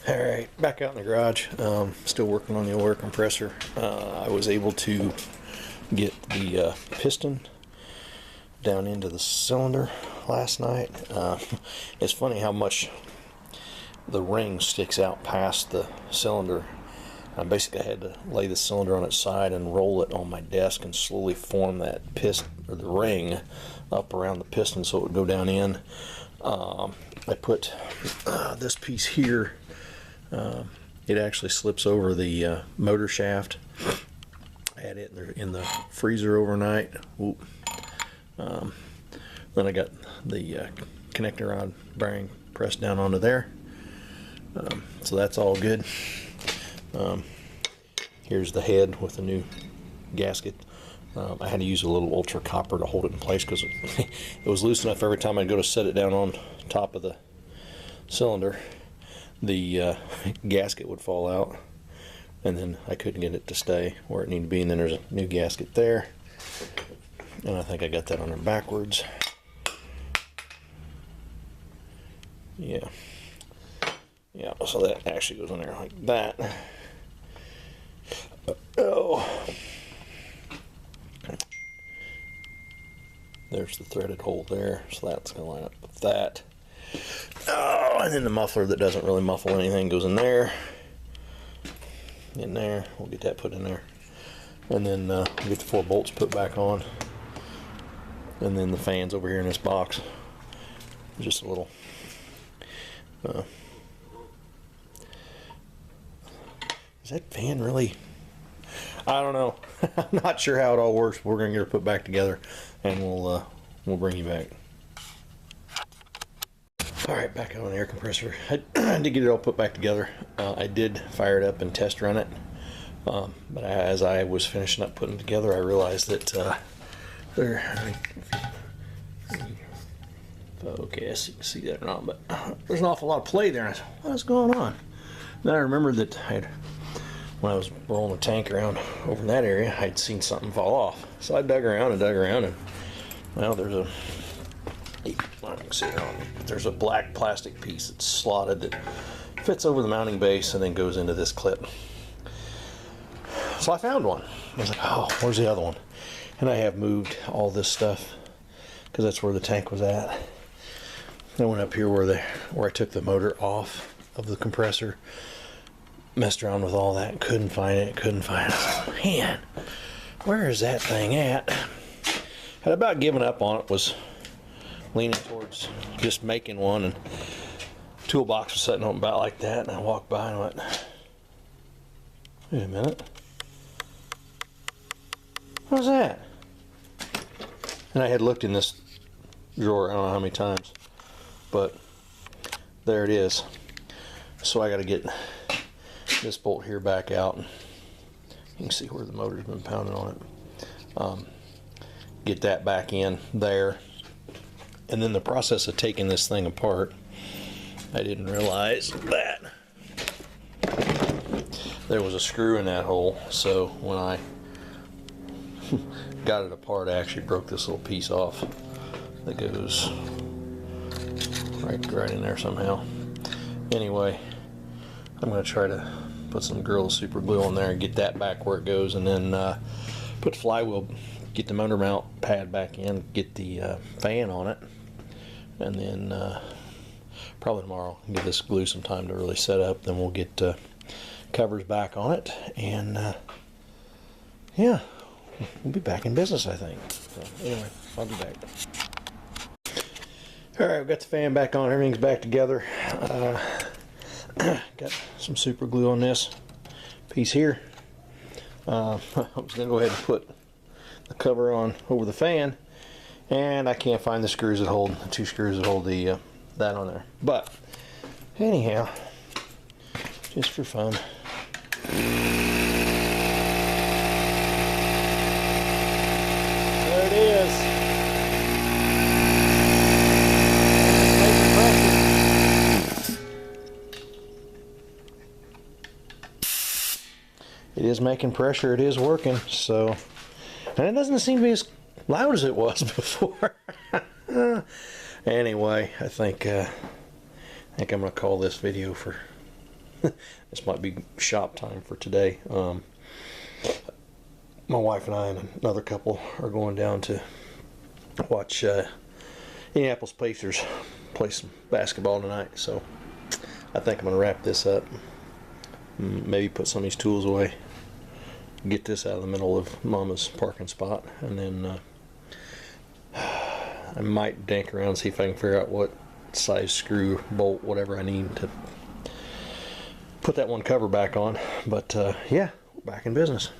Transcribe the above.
Alright, back out in the garage. Still working on the oil compressor. I was able to get the piston down into the cylinder last night. It's funny how much the ring sticks out past the cylinder. I basically had to lay the cylinder on its side and roll it on my desk and slowly form that piston, or the ring, up around the piston so it would go down in. I put this piece here. It actually slips over the motor shaft. I had it in the freezer overnight. Then I got the connector rod bearing pressed down onto there. So that's all good. Here's the head with the new gasket. I had to use a little ultra copper to hold it in place because it was loose enough every time I'd go to set it down on top of the cylinder. The gasket would fall out, and then I couldn't get it to stay where it needed to be, and then there's a new gasket there, and I think I got that on there backwards. Yeah, so that actually goes on there like that. There's the threaded hole there, so that's going to line up with that. And then the muffler that doesn't really muffle anything goes in there. We'll get that put in there. And then we'll get the 4 bolts put back on. And then the fan's over here in this box. Just a little... is that fan really... I don't know. I'm not sure how it all works. We're going to get it put back together, and we'll bring you back. Alright, back on the air compressor. I did get it all put back together. I did fire it up and test run it. But as I was finishing up putting it together, I realized that okay, I see that or not, but there's an awful lot of play there. And I said, what's going on? Then I remembered that when I was rolling the tank around over in that area, I'd seen something fall off. So I dug around, and well, there's there's a black plastic piece that's slotted that fits over the mounting base and then goes into this clip. So I found one. I was like, oh, where's the other one? And I have moved all this stuff because that's where the tank was at. I went up here where I took the motor off of the compressor, messed around with all that, couldn't find it. Oh, man, where is that thing at? Had about given up on it, was leaning towards just making one, and toolbox was sitting on about like that, and I walked by and went, wait a minute, what was that? And I had looked in this drawer I don't know how many times, but there it is. So I got to get this bolt here back out, and you can see where the motor's been pounding on it. Get that back in there. And then the process of taking this thing apart, I didn't realize that there was a screw in that hole. So when I got it apart, I actually broke this little piece off that goes right in there somehow. Anyway, I'm going to try to put some Gorilla Super Glue on there and get that back where it goes, and then put the flywheel, get the motor mount pad back in, get the fan on it, and then probably tomorrow give this glue some time to really set up. Then we'll get covers back on it, and yeah, we'll be back in business, I think. So anyway, I'll be back. Alright, we've got the fan back on, everything's back together. Got some super glue on this piece here. I was going to go ahead and put the cover on over the fan, and I can't find the screws that hold, the 2 screws that hold the that on there. But anyhow, just for fun. There it is. It is making pressure. It is working. So, and it doesn't seem to be as loud as it was before. Anyway, I think I'm gonna call this video for this might be shop time for today. My wife and I and another couple are going down to watch Indianapolis Pacers play some basketball tonight, so I think I'm going to wrap this up. Maybe put some of these tools away, get this out of the middle of Mama's parking spot, and then I might dank around and see if I can figure out what size screw, bolt, whatever I need to put that one cover back on. But yeah, back in business.